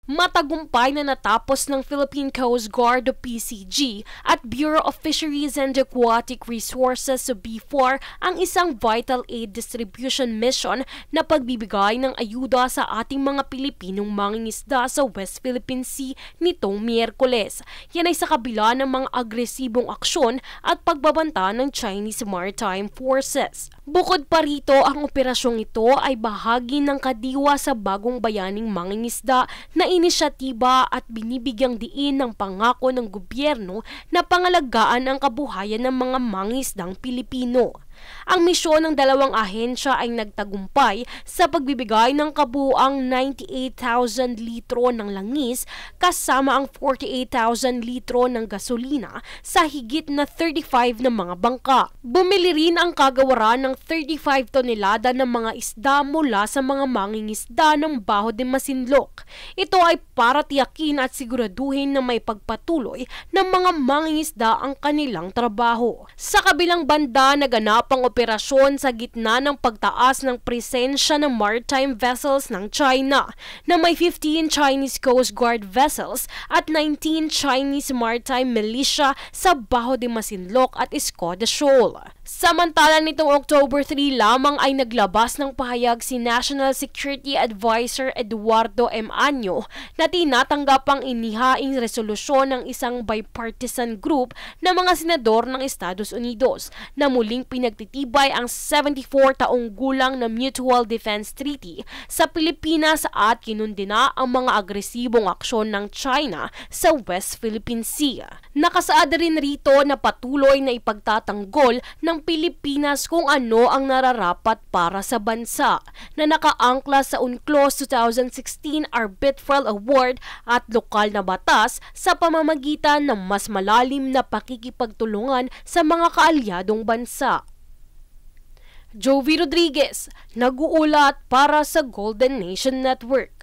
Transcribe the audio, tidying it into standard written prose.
Matagumpay na natapos ng Philippine Coast Guard o PCG at Bureau of Fisheries and Aquatic Resources o BFOR ang isang vital aid distribution mission na pagbibigay ng ayuda sa ating mga Pilipinong mangingisda sa West Philippine Sea nitong Miyerkules. Yan ay sa kabila ng mga agresibong aksyon at pagbabanta ng Chinese Maritime Forces. Bukod pa rito, ang operasyong ito ay bahagi ng kadiwa sa bagong bayaning mangingisda na inisyatiba at binibigyang diin ng pangako ng gobyerno na pangalagaan ang kabuhayan ng mga mangingisdang Pilipino. Ang misyon ng dalawang ahensya ay nagtagumpay sa pagbibigay ng kabuuang 98,000 litro ng langis kasama ang 48,000 litro ng gasolina sa higit na 35 na mga bangka. Bumili rin ang kagawaran ng 35 tonelada ng mga isda mula sa mga mangingisda ng Baho de Masinloc. Ito ay para tiyakin at siguraduhin na may pagpatuloy ng mga mangingisda ang kanilang trabaho. Sa kabilang banda, naganap ang operasyon sa gitna ng pagtaas ng presensya ng maritime vessels ng China na may 15 Chinese Coast Guard vessels at 19 Chinese maritime militia sa Baho de Masinloc at Escoda Shoal. Samantala nitong October 3 lamang ay naglabas ng pahayag si National Security Advisor Eduardo M. Año na tinatanggap ang inihaing resolusyon ng isang bipartisan group ng mga senador ng Estados Unidos na muling pinagtitibay ang 74 taong gulang na Mutual Defense Treaty sa Pilipinas at kinundina ang mga agresibong aksyon ng China sa West Philippine Sea. Nakasaad rin rito na patuloy na ipagtatanggol ng Pilipinas kung ano ang nararapat para sa bansa na nakaangkla sa UNCLOS 2016 Arbitral Award at lokal na batas sa pamamagitan ng mas malalim na pakikipagtulungan sa mga kaalyadong bansa. Jovi Rodriguez, nag-uulat para sa Golden Nation Network.